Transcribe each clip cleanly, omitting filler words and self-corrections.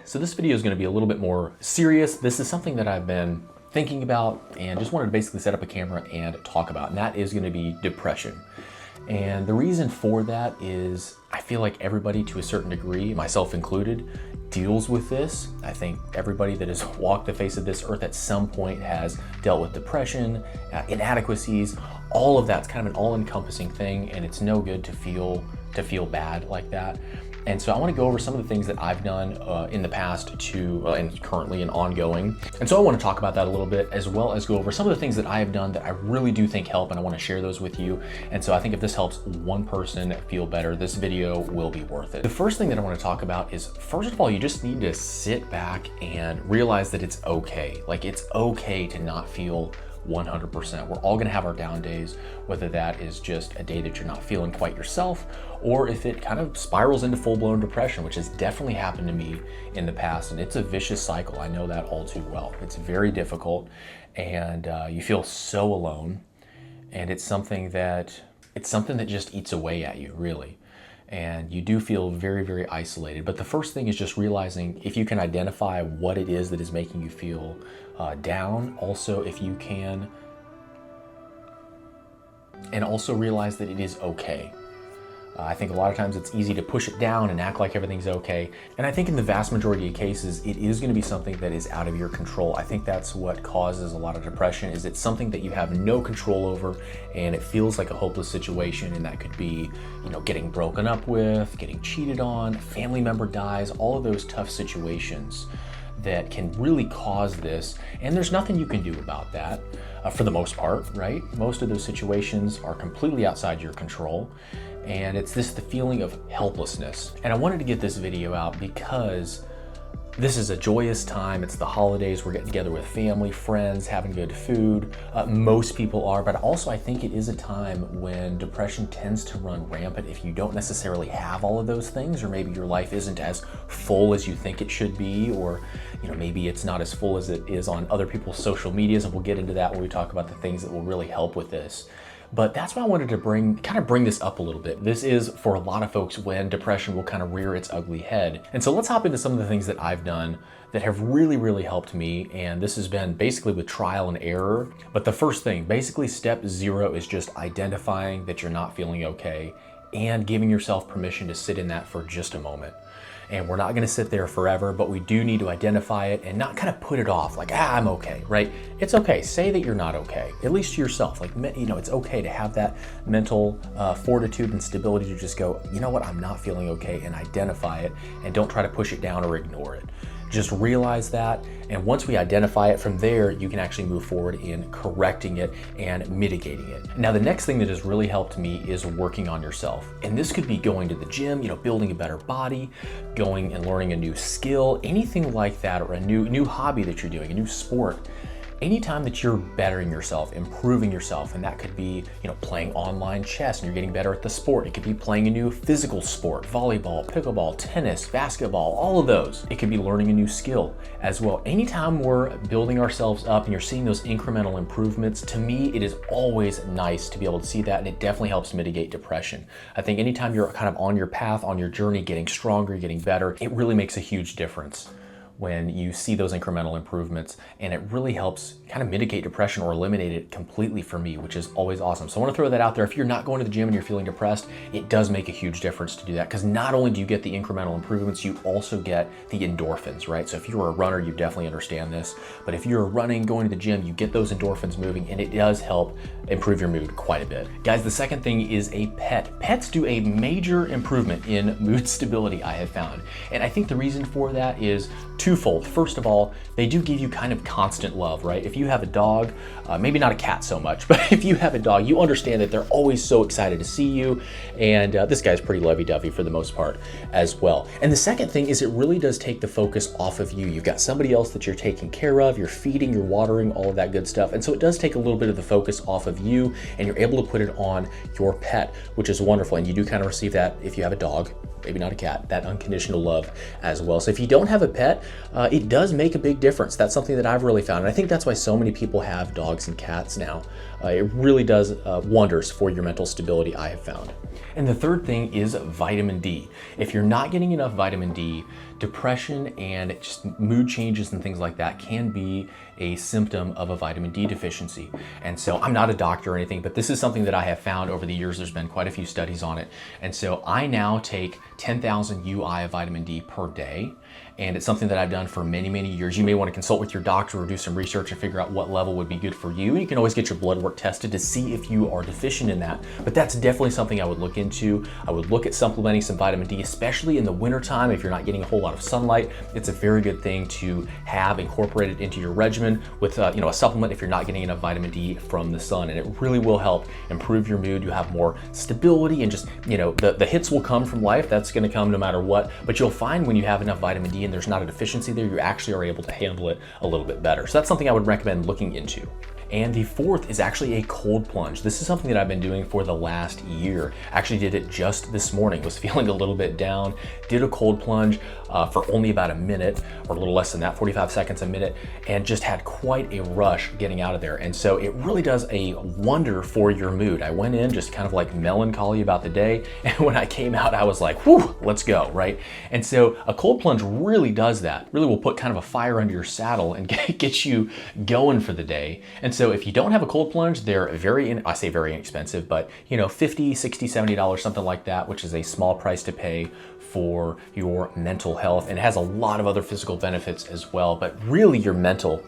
So this video is going to be a little bit more serious. This is something that I've been thinking about and just wanted to basically set up a camera and talk about, and that is going to be depression. And the reason for that is I feel like everybody to a certain degree, myself included, deals with this. I think everybody that has walked the face of this earth at some point has dealt with depression, inadequacies. All of that's kind of an all-encompassing thing, and it's no good to feel bad like that. And so I want to go over some of the things that I've done in the past and currently and ongoing. And so I want to talk about that a little bit, as well as go over some of the things that I have done that I really do think help, and I want to share those with you. And so I think if this helps one person feel better, this video will be worth it. The first thing that I want to talk about is, first of all, you just need to sit back and realize that it's okay. Like, it's okay to not feel 100%. We're all gonna have our down days, whether that is just a day that you're not feeling quite yourself, or if it kind of spirals into full-blown depression, which has definitely happened to me in the past. And it's a vicious cycle. I know that all too well. It's very difficult, and you feel so alone. And it's something that just eats away at you, really. And you do feel very, very isolated. But the first thing is just realizing if you can identify what it is that is making you feel down. Also, if you can, and also realize that it is okay. I think a lot of times it's easy to push it down and act like everything's okay. And I think in the vast majority of cases, it is going to be something that is out of your control. I think that's what causes a lot of depression, is it's something that you have no control over, and it feels like a hopeless situation. And that could be, getting broken up with, getting cheated on, a family member dies, all of those tough situations that can really cause this. And there's nothing you can do about that for the most part, right? Most of those situations are completely outside your control. And it's the feeling of helplessness. And I wanted to get this video out because this is a joyous time. It's the holidays. We're getting together with family, friends, having good food. Most people are, but also I think it is a time when depression tends to run rampant if you don't necessarily have all of those things, or maybe your life isn't as full as you think it should be, or maybe it's not as full as it is on other people's social medias, and we'll get into that when we talk about the things that will really help with this. But that's why I wanted to bring this up a little bit. This is for a lot of folks when depression will kind of rear its ugly head. And so let's hop into some of the things that I've done that have really, really helped me. And this has been basically with trial and error. But the first thing, basically step 0, is just identifying that you're not feeling okay and giving yourself permission to sit in that for just a moment. And we're not gonna sit there forever, but we do need to identify it and not kind of put it off like, I'm okay, right? It's okay, say that you're not okay, at least to yourself. Like, it's okay to have that mental fortitude and stability to just go, you know what, I'm not feeling okay, and identify it, and don't try to push it down or ignore it. Just realize that, and once we identify it, from there, you can actually move forward in correcting it and mitigating it. Now, the next thing that has really helped me is working on yourself. And this could be going to the gym, building a better body, going and learning a new skill, anything like that, or a new hobby that you're doing, a new sport. Anytime that you're bettering yourself, improving yourself, and that could be, playing online chess and you're getting better at the sport. It could be playing a new physical sport, volleyball, pickleball, tennis, basketball, all of those. It could be learning a new skill as well. Anytime we're building ourselves up and you're seeing those incremental improvements, to me, it is always nice to be able to see that, and it definitely helps mitigate depression. I think anytime you're kind of on your path, on your journey, getting stronger, getting better, it really makes a huge difference when you see those incremental improvements, and it really helps kind of mitigate depression or eliminate it completely for me, which is always awesome. So I want to throw that out there. If you're not going to the gym and you're feeling depressed, it does make a huge difference to do that, because not only do you get the incremental improvements, you also get the endorphins, right? So if you're a runner, you definitely understand this, but if you're running, going to the gym, you get those endorphins moving, and it does help improve your mood quite a bit. Guys, the second thing is a pet. Pets do a major improvement in mood stability, I have found. And I think the reason for that is twofold. First of all, they do give you kind of constant love, right? If you have a dog, maybe not a cat so much, but if you have a dog, you understand that they're always so excited to see you. And this guy's pretty lovey-dovey for the most part as well. And the second thing is it really does take the focus off of you. You've got somebody else that you're taking care of, you're feeding, you're watering, all of that good stuff. And so it does take a little bit of the focus off of you, and you're able to put it on your pet, which is wonderful. And you do kind of receive that if you have a dog, maybe not a cat, that unconditional love as well. So if you don't have a pet, it does make a big difference. That's something that I've really found. And I think that's why so many people have dogs and cats now. It really does wonders for your mental stability, I have found. And the third thing is vitamin D. If you're not getting enough vitamin D, depression and just mood changes and things like that can be a symptom of a vitamin D deficiency. And so I'm not a doctor or anything, but this is something that I have found over the years. There's been quite a few studies on it. And so I now take 10,000 UI of vitamin D per day. And it's something that I've done for many, many years. You may want to consult with your doctor or do some research and figure out what level would be good for you. You can always get your blood work tested to see if you are deficient in that. But that's definitely something I would look into. I would look at supplementing some vitamin D, especially in the wintertime if you're not getting a whole lot of sunlight. It's a very good thing to have incorporated into your regimen with a supplement if you're not getting enough vitamin D from the sun. And it really will help improve your mood. You have more stability and just, the hits will come from life. That's going to come no matter what. But you'll find when you have enough vitamin D and there's not a deficiency there, you actually are able to handle it a little bit better. So that's something I would recommend looking into. And the fourth is actually a cold plunge. This is something that I've been doing for the last year. Actually did it just this morning. Was feeling a little bit down, did a cold plunge for only about a minute or a little less than that, 45 seconds a minute, and just had quite a rush getting out of there. And so it really does a wonder for your mood. I went in just kind of like melancholy about the day, and when I came out, I was like, whew, let's go, right? And so a cold plunge really does that. Really will put kind of a fire under your saddle and get you going for the day. And so if you don't have a cold plunge, they're I say very inexpensive, but $50, $60, $70, something like that, which is a small price to pay for your mental health. And it has a lot of other physical benefits as well, but really your mental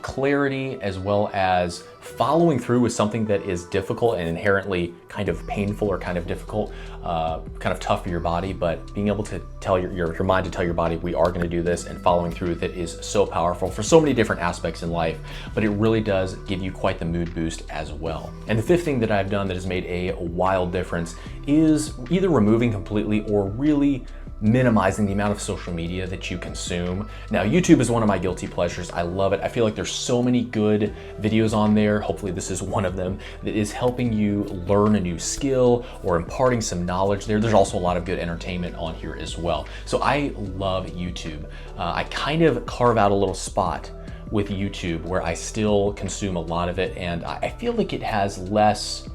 clarity, as well as following through with something that is difficult and inherently kind of painful or kind of difficult, kind of tough for your body, but being able to tell your mind to tell your body, we are going to do this, and following through with it is so powerful for so many different aspects in life, but it really does give you quite the mood boost as well. And the fifth thing that I've done that has made a wild difference is either removing completely or really minimizing the amount of social media that you consume. Now, YouTube is one of my guilty pleasures. I love it. I feel like there's so many good videos on there. Hopefully this is one of them that is helping you learn a new skill or imparting some knowledge there. There's also a lot of good entertainment on here as well. So I love YouTube. I kind of carve out a little spot with YouTube where I still consume a lot of it, and I feel like it has less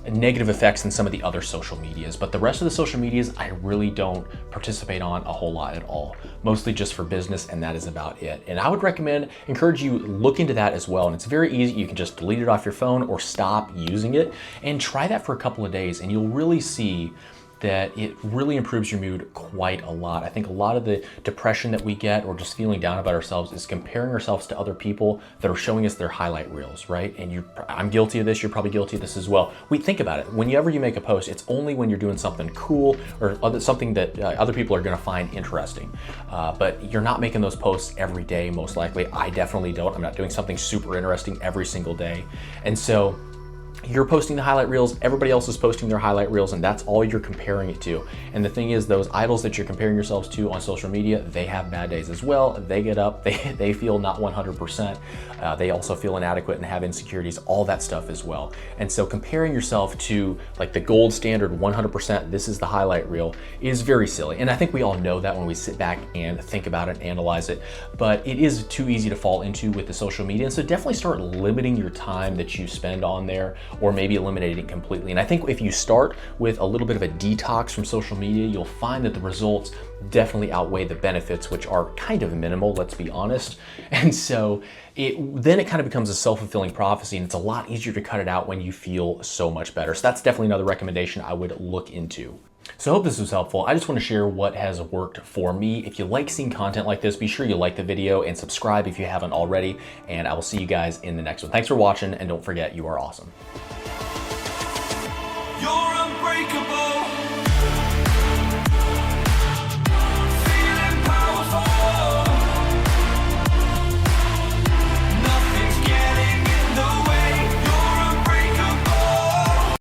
negative effects than some of the other social medias, but the rest of the social medias I really don't participate on a whole lot at all, mostly just for business, and that is about it. And I would encourage you look into that as well. And it's very easy. You can just delete it off your phone or stop using it and try that for a couple of days, and you'll really see that it really improves your mood quite a lot. I think a lot of the depression that we get or just feeling down about ourselves is comparing ourselves to other people that are showing us their highlight reels, right? And I'm guilty of this, you're probably guilty of this as well. We think about it. Whenever you make a post, it's only when you're doing something cool or something that other people are gonna find interesting. But you're not making those posts every day, most likely. I definitely don't. I'm not doing something super interesting every single day. And so you're posting the highlight reels, everybody else is posting their highlight reels, and that's all you're comparing it to. And the thing is, those idols that you're comparing yourselves to on social media, they have bad days as well. They get up, they feel not 100%. They also feel inadequate and have insecurities, all that stuff as well. And so comparing yourself to like the gold standard 100%, this is the highlight reel, is very silly. And I think we all know that when we sit back and think about it, analyze it, but it is too easy to fall into with the social media. And so definitely start limiting your time that you spend on there, or maybe eliminating it completely. And I think if you start with a little bit of a detox from social media, you'll find that the results definitely outweigh the benefits, which are kind of minimal, let's be honest. And so then it kind of becomes a self-fulfilling prophecy, and it's a lot easier to cut it out when you feel so much better. So that's definitely another recommendation I would look into. So I hope this was helpful. I just want to share what has worked for me. If you like seeing content like this, be sure you like the video and subscribe if you haven't already, and I will see you guys in the next one. Thanks for watching, and don't forget, you are awesome. You're unbreakable.